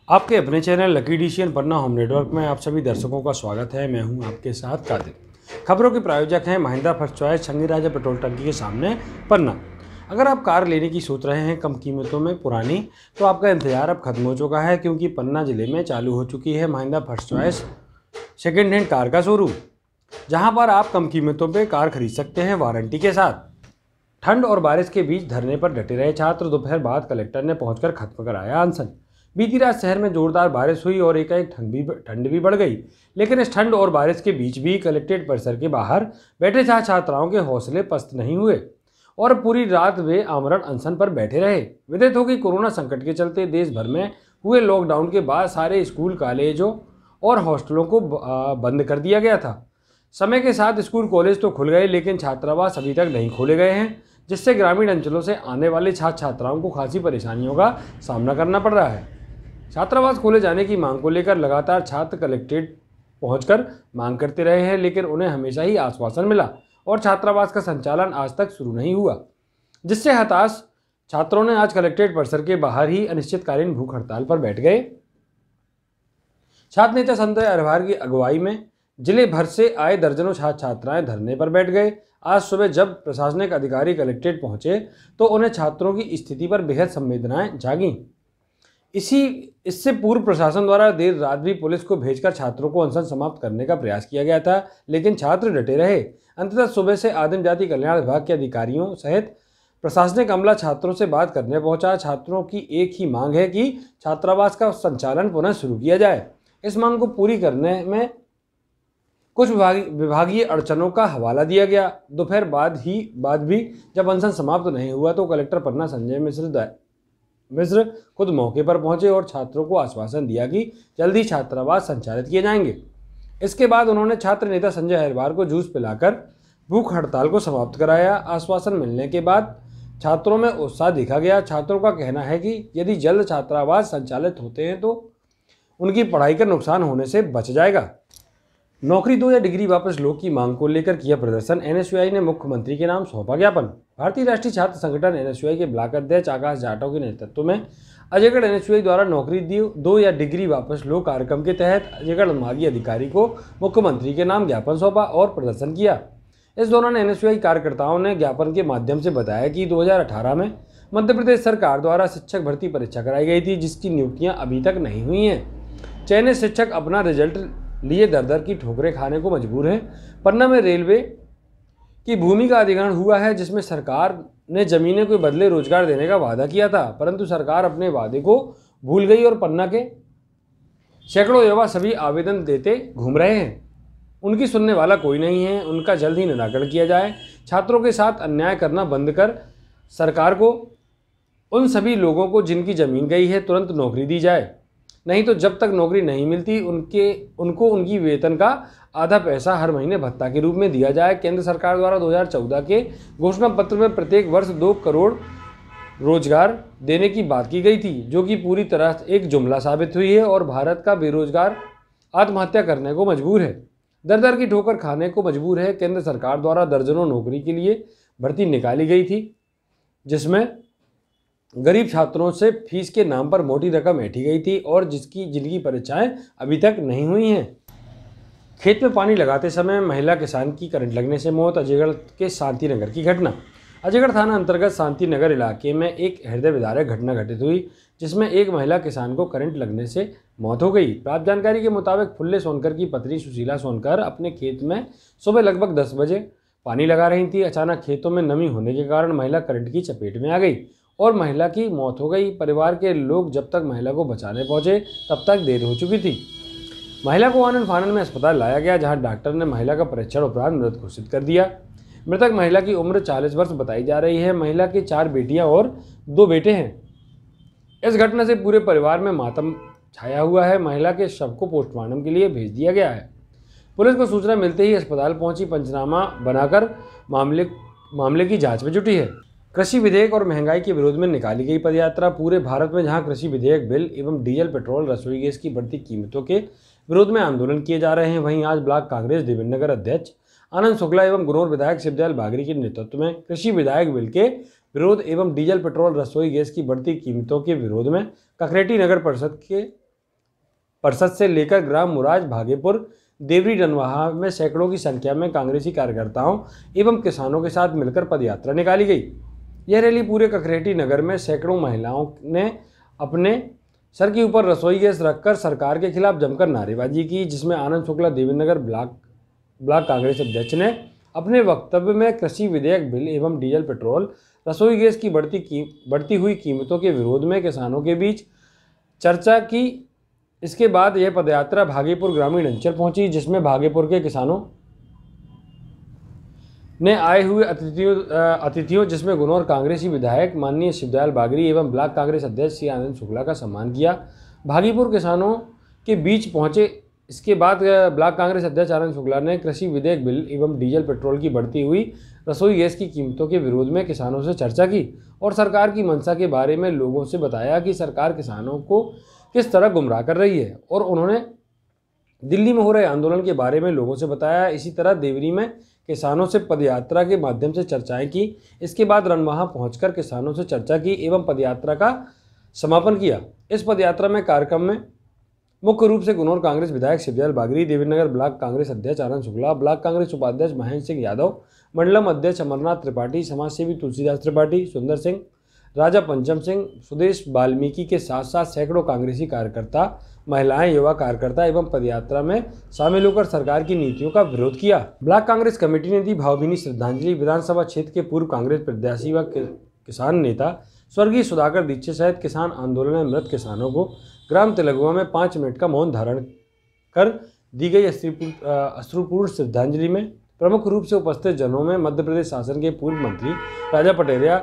आपके अपने channel lucky decision पन्ना home network में आप सभी दर्शकों का स्वागत है। मैं हूं आपके साथ कादिर। खबरों के प्रायोजक हैं महिंद्रा फर्स्ट चॉइस, छंगी राजा पेट्रोल टंकी के सामने पन्ना। अगर आप कार लेने की सोच रहे हैं कम कीमतों में पुरानी, तो आपका इंतजार अब खत्म हो चुका है, क्योंकि पन्ना जिले में चालू हो चुकी है Mahindra first choice second hand car का शोरूम, जहां पर आप कम कीमतों पर कार खरीद सकते हैं वारंटी के साथ। ठंड और बारिश के बीच धरने पर डटे रहे छात्र, दोपहर बाद कलेक्टर ने पहुंचकर खत्म कराया अनशन। बीती रात शहर में जोरदार बारिश हुई और एकाएक ठंड भी बढ़ गई, लेकिन इस ठंड और बारिश के बीच भी कलेक्ट्रेट परिसर के बाहर बैठे छात्राओं के हौसले पस्त नहीं हुए और पूरी रात वे आमरण अनशन पर बैठे रहे। विदित हो कि कोरोना संकट के चलते देश भर में हुए लॉकडाउन के बाद सारे स्कूल, कॉलेजों और हॉस्टलों को बंद कर दिया गया था। समय के साथ स्कूल कॉलेज तो खुल गए, लेकिन छात्रावास अभी तक नहीं खोले गए हैं, जिससे ग्रामीण अंचलों से आने वाले छात्राओं को खासी परेशानियों का सामना करना पड़ रहा है। छात्रावास खोले जाने की मांग को लेकर लगातार छात्र कलेक्ट्रेट पहुंचकर मांग करते रहे हैं, लेकिन उन्हें हमेशा ही आश्वासन मिला और छात्रावास का संचालन आज तक शुरू नहीं हुआ, जिससे हताश छात्रों ने आज कलेक्ट्रेट परिसर के बाहर ही अनिश्चितकालीन भूख हड़ताल पर बैठ गए। छात्र नेता संजय अहिरवार की अगुवाई में जिले भर से आए दर्जनों छात्राएं धरने पर बैठ गए। आज सुबह जब प्रशासनिक अधिकारी कलेक्ट्रेट पहुंचे तो उन्हें छात्रों की स्थिति पर बेहद संवेदनाएं जागी। इससे पूर्व प्रशासन द्वारा देर रात भी पुलिस को भेजकर छात्रों को अनशन समाप्त करने का प्रयास किया गया था, लेकिन छात्र डटे रहे। अंततः सुबह से आदिम जाति कल्याण विभाग के अधिकारियों सहित प्रशासनिक अमला छात्रों से बात करने पहुंचा। छात्रों की एक ही मांग है कि छात्रावास का संचालन पुनः शुरू किया जाए। इस मांग को पूरी करने में कुछ विभागीय अड़चनों का हवाला दिया गया। दोपहर बाद भी जब अनशन समाप्त नहीं हुआ तो कलेक्टर पन्ना संजय मिश्र खुद मौके पर पहुंचे और छात्रों को आश्वासन दिया कि जल्द ही छात्रावास संचालित किए जाएंगे। इसके बाद उन्होंने छात्र नेता संजय अहिरवार को जूस पिलाकर भूख हड़ताल को समाप्त कराया। आश्वासन मिलने के बाद छात्रों में उत्साह देखा गया। छात्रों का कहना है कि यदि जल्द छात्रावास संचालित होते हैं तो उनकी पढ़ाई का नुकसान होने से बच जाएगा। नौकरी दो या डिग्री वापस लो की मांग को लेकर किया प्रदर्शन, एनएसयूआई ने मुख्यमंत्री के नाम सौंपा ज्ञापन। भारतीय राष्ट्रीय छात्र संगठन एनएसयूआई के ब्लॉक अध्यक्ष आकाश जाटव के नेतृत्व में अजयगढ़ एनएसयूआई द्वारा नौकरी दो या डिग्री वापस लो कार्यक्रम के तहत अजयगढ़ विभागीय अधिकारी को मुख्यमंत्री के नाम ज्ञापन सौंपा और प्रदर्शन किया। इस दौरान एनएसयूआई कार्यकर्ताओं ने ज्ञापन के माध्यम से बताया कि 2018 में मध्य प्रदेश सरकार द्वारा शिक्षक भर्ती परीक्षा कराई गई थी, जिसकी नियुक्तियां अभी तक नहीं हुई हैं। चयनित शिक्षक अपना रिजल्ट लिए दर की ठोकरें खाने को मजबूर हैं। पन्ना में रेलवे की भूमि का अधिग्रहण हुआ है, जिसमें सरकार ने जमीनें के बदले रोजगार देने का वादा किया था, परंतु सरकार अपने वादे को भूल गई और पन्ना के सैकड़ों युवा सभी आवेदन देते घूम रहे हैं। उनकी सुनने वाला कोई नहीं है। उनका जल्द ही निराकरण किया जाए। छात्रों के साथ अन्याय करना बंद कर सरकार को उन सभी लोगों को जिनकी जमीन गई है तुरंत नौकरी दी जाए, नहीं तो जब तक नौकरी नहीं मिलती उनको उनकी वेतन का आधा पैसा हर महीने भत्ता के रूप में दिया जाए। केंद्र सरकार द्वारा 2014 के घोषणा पत्र में प्रत्येक वर्ष 2 करोड़ रोजगार देने की बात की गई थी, जो कि पूरी तरह एक जुमला साबित हुई है और भारत का बेरोजगार आत्महत्या करने को मजबूर है, दर की ठोकर खाने को मजबूर है। केंद्र सरकार द्वारा दर्जनों नौकरी के लिए भर्ती निकाली गई थी, जिसमें गरीब छात्रों से फीस के नाम पर मोटी रकम ऐंठी गई थी और जिनकी परीक्षाएं अभी तक नहीं हुई हैं। खेत में पानी लगाते समय महिला किसान की करंट लगने से मौत। अजयगढ़ के शांति नगर की घटना। अजयगढ़ थाना अंतर्गत शांति नगर इलाके में एक हृदय विदारक घटना घटित हुई, जिसमें एक महिला किसान को करंट लगने से मौत हो गई। प्राप्त जानकारी के मुताबिक फुल्ले सोनकर की पत्नी सुशीला सोनकर अपने खेत में सुबह लगभग 10 बजे पानी लगा रही थी। अचानक खेतों में नमी होने के कारण महिला करंट की चपेट में आ गई और महिला की मौत हो गई। परिवार के लोग जब तक महिला को बचाने पहुंचे तब तक देर हो चुकी थी। महिला को आनन फानन में अस्पताल लाया गया, जहां डॉक्टर ने महिला का परीक्षण उपरांत मृत घोषित कर दिया। मृतक महिला की उम्र 40 वर्ष बताई जा रही है। महिला की 4 बेटियां और 2 बेटे हैं। इस घटना से पूरे परिवार में मातम छाया हुआ है। महिला के शव को पोस्टमार्टम के लिए भेज दिया गया है। पुलिस को सूचना मिलते ही अस्पताल पहुंची पंचनामा बनाकर मामले की जाँच में जुटी है। कृषि विधेयक और महंगाई के विरोध में निकाली गई पदयात्रा। पूरे भारत में जहां कृषि विधेयक बिल एवं डीजल, पेट्रोल, रसोई गैस की बढ़ती कीमतों के विरोध में आंदोलन किए जा रहे हैं, वहीं आज ब्लॉक कांग्रेस देवेंद्र नगर अध्यक्ष आनंद शुक्ला एवं गुनोर विधायक शिवदयाल बागरी के नेतृत्व में कृषि विधेयक बिल के विरोध एवं डीजल, पेट्रोल, रसोई गैस की बढ़ती कीमतों के विरोध में ककरेटी नगर परिषद के परिषद से लेकर ग्राम मुराज भागेपुर देवरी रनवाहा में सैकड़ों की संख्या में कांग्रेसी कार्यकर्ताओं एवं किसानों के साथ मिलकर पदयात्रा निकाली गई। यह रैली पूरे ककरेटी नगर में सैकड़ों महिलाओं ने अपने सर के ऊपर रसोई गैस रखकर सरकार के खिलाफ जमकर नारेबाजी की, जिसमें आनंद शुक्ला देवेंद्रनगर ब्लॉक कांग्रेस अध्यक्ष ने अपने वक्तव्य में कृषि विधेयक बिल एवं डीजल पेट्रोल रसोई गैस की बढ़ती हुई कीमतों के विरोध में किसानों के बीच चर्चा की। इसके बाद यह पदयात्रा भागेपुर ग्रामीण अंचल पहुंची, जिसमें भागेपुर के किसानों ने आए हुए अतिथियों जिसमें गुनौर कांग्रेसी विधायक माननीय शिवदयाल बागरी एवं ब्लॉक कांग्रेस अध्यक्ष श्री आनंद शुक्ला का सम्मान किया। भागीपुर किसानों के बीच पहुंचे। इसके बाद ब्लॉक कांग्रेस अध्यक्ष आनंद शुक्ला ने कृषि विधेयक बिल एवं डीजल पेट्रोल की बढ़ती हुई रसोई गैस की कीमतों के विरोध में किसानों से चर्चा की और सरकार की मंशा के बारे में लोगों से बताया कि सरकार किसानों को किस तरह गुमराह कर रही है, और उन्होंने दिल्ली में हो रहे आंदोलन के बारे में लोगों से बताया। इसी तरह देवरी में किसानों से पदयात्रा के माध्यम से चर्चाएं की। इसके बाद रनवाहा पहुंचकर किसानों से चर्चा की एवं पदयात्रा का समापन किया। इस पदयात्रा में कार्यक्रम में मुख्य रूप से गुनौर कांग्रेस विधायक शिवदयाल बागरी, देवीनगर ब्लॉक कांग्रेस अध्यक्ष आनंद शुक्ला, ब्लॉक कांग्रेस उपाध्यक्ष महेंद्र सिंह यादव, मंडलम अध्यक्ष अमरनाथ त्रिपाठी, समाजसेवी तुलसीदास त्रिपाठी, सुंदर सिंह, राजा पंचम सिंह, सुदेश वाल्मीकि के साथ साथ सैकड़ों कांग्रेसी कार्यकर्ता, महिलाएं, युवा कार्यकर्ता एवं पदयात्रा में शामिल होकर सरकार की नीतियों का विरोध किया। ब्लॉक कांग्रेस कमेटी ने दी भावभीनी श्रद्धांजलि। विधानसभा क्षेत्र के पूर्व कांग्रेस प्रत्याशी व किसान नेता स्वर्गीय सुधाकर दीक्षित सहित किसान आंदोलन में मृत किसानों को ग्राम तिलगुआ में 5 मिनट का मौन धारण कर दी गई अश्रुपूर्ण श्रद्धांजलि में प्रमुख रूप से उपस्थित जनों में मध्य प्रदेश शासन के पूर्व मंत्री राजा पटेरिया,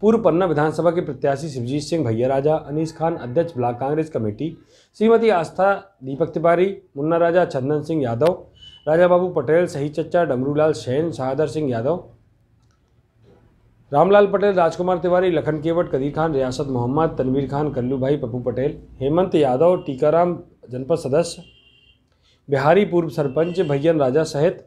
पूर्व पन्ना विधानसभा के प्रत्याशी शिवजीत सिंह भैया राजा, अनीस खान अध्यक्ष ब्लॉक कांग्रेस कमेटी, श्रीमती आस्था दीपक तिवारी, मुन्ना राजा, चंदन सिंह यादव, राजा बाबू पटेल, सही चच्चा, डमरूलाल सैन, शाहदर सिंह यादव, रामलाल पटेल, राजकुमार तिवारी, लखन केवट, कदीर खान, रियासत मोहम्मद, तनवीर खान, कल्लू भाई, पप्पू पटेल, हेमंत यादव, टीकाराम जनपद सदस्य, बिहारी पूर्व सरपंच भैयन राजा सहित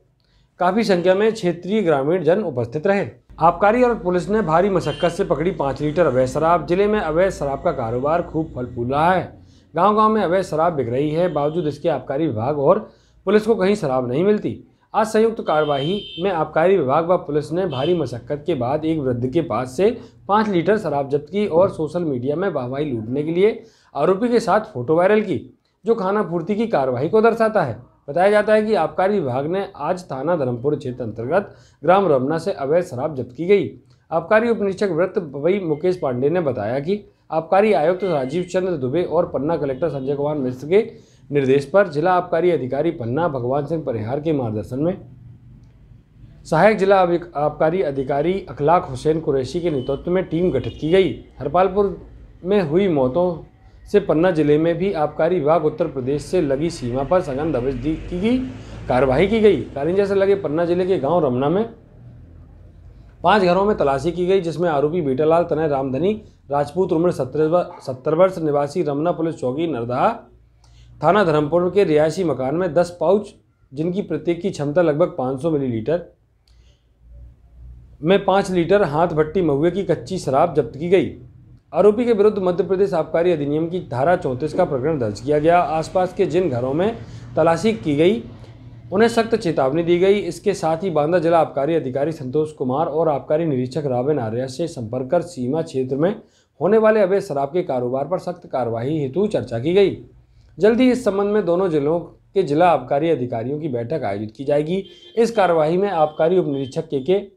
काफ़ी संख्या में क्षेत्रीय ग्रामीण जन उपस्थित रहे। आबकारी और पुलिस ने भारी मशक्कत से पकड़ी 5 लीटर अवैध शराब। जिले में अवैध शराब का कारोबार खूब फल फूल रहा है। गांव-गांव में अवैध शराब बिक रही है। बावजूद इसके आबकारी विभाग और पुलिस को कहीं शराब नहीं मिलती। आज संयुक्त कार्यवाही में आबकारी विभाग व पुलिस ने भारी मशक्कत के बाद एक वृद्ध के पास से 5 लीटर शराब जब्त की और सोशल मीडिया में वाहवाही लूटने के लिए आरोपी के साथ फोटो वायरल की, जो खानापूर्ति की कार्रवाई को दर्शाता है। बताया जाता है कि आबकारी विभाग ने आज थाना धर्मपुर क्षेत्र अंतर्गत ग्राम रमना से अवैध शराब जब्त की गई। आबकारी उप निरीक्षक वृत्त वही मुकेश पांडे ने बताया कि आबकारी आयुक्त राजीव चंद्र दुबे और पन्ना कलेक्टर संजय कुमार मिश्र के निर्देश पर जिला आबकारी अधिकारी पन्ना भगवान सिंह परिहार के मार्गदर्शन में सहायक जिला आबकारी अधिकारी अखलाक हुसैन कुरैशी के नेतृत्व में टीम गठित की गई। हरपालपुर में हुई मौतों से पन्ना जिले में भी आबकारी विभाग उत्तर प्रदेश से लगी सीमा पर सघन दबिश की कार्रवाई की गई। कारिंजा से लगे पन्ना जिले के गांव रमना में 5 घरों में तलाशी की गई, जिसमें आरोपी बेटालाल तनय रामधनी राजपूत उम्र 70 वर्ष निवासी रमना पुलिस चौकी नरदहा थाना धर्मपुर के रिहायशी मकान में 10 पाउच जिनकी प्रत्येक की क्षमता लगभग 500 मिलीलीटर में 5 लीटर हाथ भट्टी महुए की कच्ची शराब जब्त की गई। आरोपी के विरुद्ध मध्य प्रदेश आबकारी अधिनियम की धारा 34 का प्रकरण दर्ज किया गया। आसपास के जिन घरों में तलाशी की गई उन्हें सख्त चेतावनी दी गई। इसके साथ ही बांदा जिला आबकारी अधिकारी संतोष कुमार और आबकारी निरीक्षक राबिन आर्या से संपर्क कर सीमा क्षेत्र में होने वाले अवैध शराब के कारोबार पर सख्त कार्रवाई हेतु चर्चा की गई। जल्दी इस संबंध में दोनों जिलों के जिला आबकारी अधिकारियों की बैठक आयोजित की जाएगी। इस कार्यवाही में आबकारी उप निरीक्षक के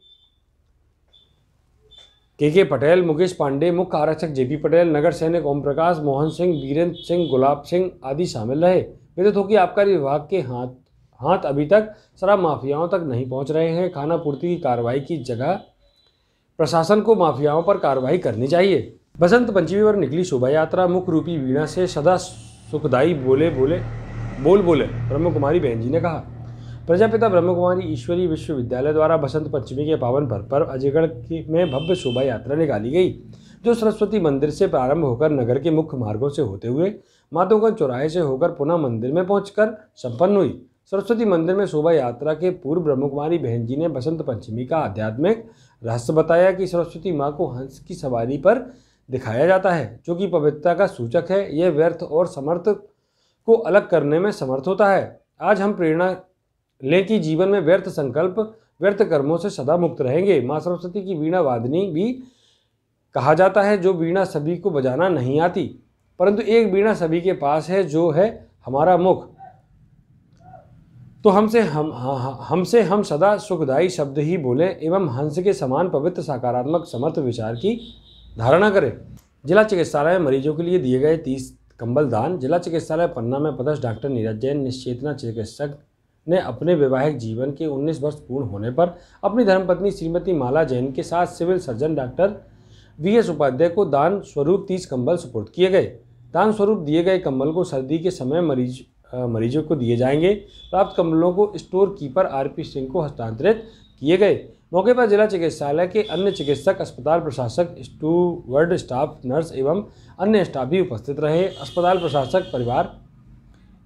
पटेल, मुकेश पांडे, मुख्य आरक्षक जेपी पटेल, नगर सैनिक ओम प्रकाश, मोहन सिंह, वीरेंद्र सिंह, गुलाब सिंह आदि शामिल रहे। विदित हो कि आबकारी विभाग के हाथ अभी तक शराब माफियाओं तक नहीं पहुंच रहे हैं। खानापूर्ति की कार्रवाई की जगह प्रशासन को माफियाओं पर कार्रवाई करनी चाहिए। बसंत पंचमी पर निकली शोभा यात्रा। मुख्य रूपी वीणा से सदा सुखदाई बोले ब्रह्म कुमारी बहन जी ने कहा। प्रजापिता ब्रह्म कुमारी ईश्वरीय विश्वविद्यालय द्वारा बसंत पंचमी के पावन पर्व अजयगढ़ में भव्य शोभा यात्रा निकाली गई, जो सरस्वती मंदिर से प्रारंभ होकर नगर के मुख्य मार्गों से होते हुए माधोगंज चौराहे से होकर पुनः मंदिर में पहुंचकर संपन्न हुई। सरस्वती मंदिर में शोभा यात्रा के पूर्व ब्रह्म कुमारी बहन जी ने बसंत पंचमी का आध्यात्मिक रहस्य बताया कि सरस्वती माँ को हंस की सवारी पर दिखाया जाता है, जो कि पवित्रता का सूचक है। यह व्यर्थ और समर्थ को अलग करने में समर्थ होता है। आज हम प्रेरणा ले कि जीवन में व्यर्थ संकल्प, व्यर्थ कर्मों से सदा मुक्त रहेंगे। माँ सरस्वती की वीणा वादनी भी कहा जाता है। जो वीणा सभी को बजाना नहीं आती, परंतु एक वीणा सभी के पास है, जो है हमारा मुख। तो हमसे हम सदा सुखदायी शब्द ही बोले एवं हंस के समान पवित्र सकारात्मक समर्थ विचार की धारणा करें। जिला चिकित्सालय में मरीजों के लिए दिए गए 30 कंबल दान। जिला चिकित्सालय पन्ना में पदस्थ डॉक्टर नीरज जैन, निश्चेतना चिकित्सक, ने अपने वैवाहिक जीवन के 19 वर्ष पूर्ण होने पर अपनी धर्मपत्नी श्रीमती माला जैन के साथ civil surgeon doctor VS Upadhyay को दान स्वरूप 30 कंबल सुपुर्द किए गए। दान स्वरूप दिए गए कंबल को सर्दी के समय मरीजों को दिए जाएंगे। प्राप्त कंबलों को स्टोर कीपर RP सिंह को हस्तांतरित किए गए। मौके पर जिला चिकित्सालय के अन्य चिकित्सक, अस्पताल प्रशासक, स्टूवर्ड स्टाफ, नर्स एवं अन्य स्टाफ भी उपस्थित रहे। अस्पताल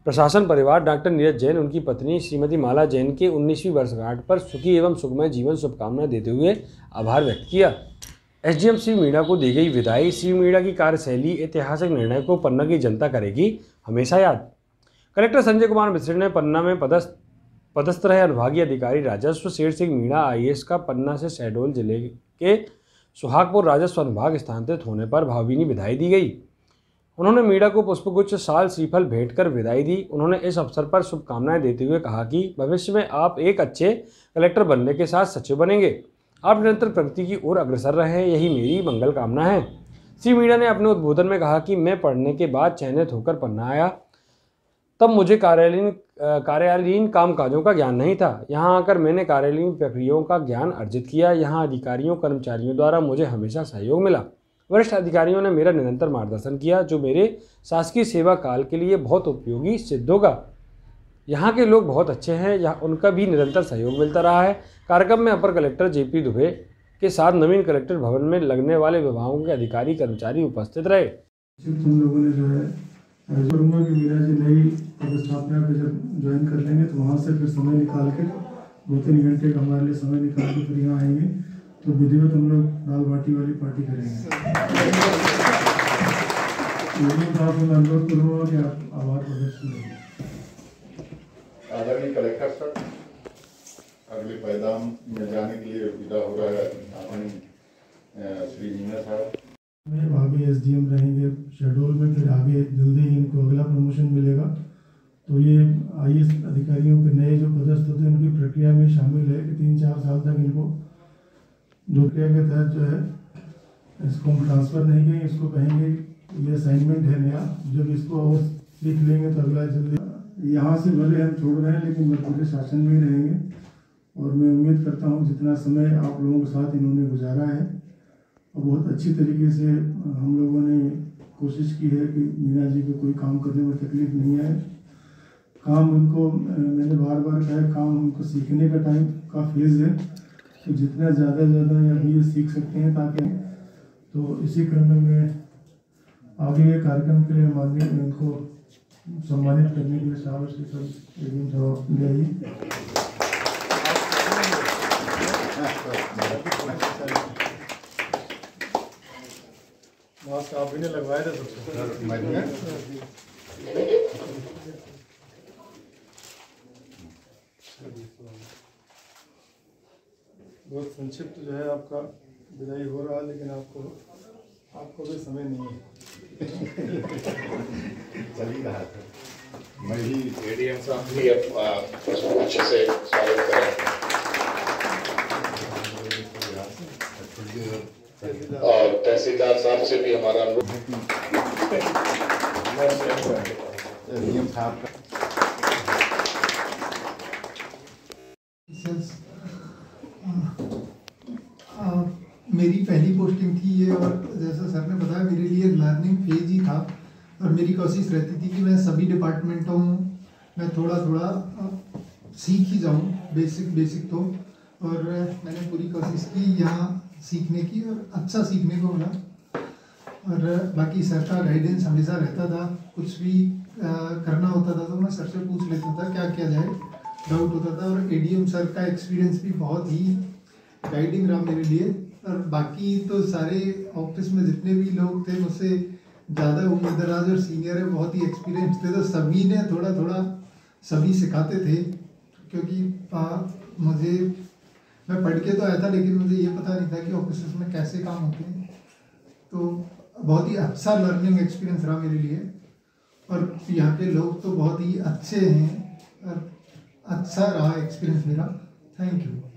प्रशासन परिवार डॉक्टर नीरज जैन, उनकी पत्नी श्रीमती माला जैन के 19वीं वर्षगांठ पर सुखी एवं सुखमय जीवन शुभकामनाएं देते हुए आभार व्यक्त किया। SDM श्री मीणा को दी गई विदाई। श्री मीणा की कार्यशैली, ऐतिहासिक निर्णय को पन्ना की जनता करेगी हमेशा याद। कलेक्टर संजय कुमार मिश्र ने पन्ना में पदस्थ रहे अनुभागीय अधिकारी राजस्व शेर सिंह मीणा IAS का पन्ना से शहडोल जिले के सुहागपुर राजस्व अनुभाग स्थानांतरित होने पर भावभीनी विदाई दी गई। उन्होंने मीणा को पुष्पगुच्छ, शाल, श्रीफल भेंट कर विदाई दी। उन्होंने इस अवसर पर शुभकामनाएं देते हुए कहा कि भविष्य में आप एक अच्छे कलेक्टर बनने के साथ सचिव बनेंगे। आप निरंतर प्रगति की ओर अग्रसर रहे, यही मेरी मंगल कामना है। श्री मीणा ने अपने उद्बोधन में कहा कि मैं पढ़ने के बाद चयनित होकर पन्ना आया, तब मुझे कार्यालयीन कामकाजों का ज्ञान नहीं था। यहाँ आकर मैंने कार्यालयीन प्रक्रियाओं का ज्ञान अर्जित किया। यहाँ अधिकारियों, कर्मचारियों द्वारा मुझे हमेशा सहयोग मिला। वरिष्ठ अधिकारियों ने मेरा निरंतर मार्गदर्शन किया, जो मेरे शासकीय सेवा काल के लिए बहुत उपयोगी सिद्ध होगा। यहाँ के लोग बहुत अच्छे हैं, यहाँ उनका भी निरंतर सहयोग मिलता रहा है। कार्यक्रम में अपर कलेक्टर JP दुबे के साथ नवीन कलेक्टर भवन में लगने वाले विभागों के अधिकारी, कर्मचारी उपस्थित रहे। तुम लोगों ने जो है करूँगा कि मीरा जी नई पदस्थापना पे जब ज्वाइन कर लेंगे तो वहाँ से फिर समय निकाल के 2-3 घंटे का हमारे लिए समय निकाल के फिर यहाँ आएंगे, तो विधिवत हम लोग दाल बाटी वाली पार्टी करेंगे। तो आप मैं अनुरोध करूँगा कि आप आभार प्रदर्शन करें। आदरणीय कलेक्टर सर, अगले पैगाम में जाने के लिए विदा हो रहा है श्री मीणा साहब। में आगे SDM रहेंगे शहडोल में, फिर आगे जल्दी ही इनको अगला प्रमोशन मिलेगा। तो ये IAS अधिकारियों के नए जो पदस्थ होते हैं उनकी प्रक्रिया में शामिल है कि 3-4 साल तक इनको जो प्रक्रिया के तहत जो है इसको हम ट्रांसफ़र नहीं करेंगे, इसको कहेंगे ये असाइनमेंट है नया, जब इसको और सीख लेंगे तो अगला जल्दी यहाँ से भले हम छोड़ रहे हैं लेकिन मध्य शासन में ही रहेंगे। और मैं उम्मीद करता हूँ जितना समय आप लोगों के साथ इन्होंने गुजारा है और बहुत अच्छी तरीके से हम लोगों ने कोशिश की है कि मीणा जी को कोई काम करने में तकलीफ नहीं आए। काम उनको, मैंने बार बार कहा, काम उनको सीखने का टाइम का फेज़ है, तो जितना ज़्यादा या अभी ये सीख सकते हैं ताकि, तो इसी क्रम में मैं आगे ये कार्यक्रम के लिए माननीय उनको सम्मानित करने के लिए साहब से सब एकदम जवाब ले आइए। मास्क आप भी ने लगवाए थे सबसे। बहुत संक्षिप्त जो है आपका विदाई हो रहा है, लेकिन आपको भी समय नहीं है। चली रहा था, मैं भी ADM साहब भी अच्छे से स्वागत करें और तहसीलदार साहब से भी हमारा ADM साहब का मेरी पहली पोस्टिंग थी ये, और जैसा सर ने बताया मेरे लिए लर्निंग फेज ही था और मेरी कोशिश रहती थी कि मैं सभी डिपार्टमेंटों में थोड़ा थोड़ा सीख ही जाऊं, बेसिक तो। और मैंने पूरी कोशिश की यहाँ सीखने की और अच्छा सीखने को मिला। और बाकी सर का गाइडेंस हमेशा रहता था, कुछ भी करना होता था तो मैं सर से पूछ लेता था क्या किया जाए, डाउट होता था। और ADM सर का एक्सपीरियंस भी बहुत ही गाइडिंग रहा मेरे लिए। और बाकी तो सारे ऑफिस में जितने भी लोग थे मुझसे ज़्यादा उम्र दराज और सीनियर है, बहुत ही एक्सपीरियंस थे, तो सभी ने थोड़ा थोड़ा सभी सिखाते थे। क्योंकि मैं पढ़ के तो आया था, लेकिन मुझे ये पता नहीं था कि ऑफिस में कैसे काम होते हैं। तो बहुत ही अच्छा लर्निंग एक्सपीरियंस रहा मेरे लिए, और यहाँ के लोग तो बहुत ही अच्छे हैं और अच्छा रहा एक्सपीरियंस मेरा। Thank you.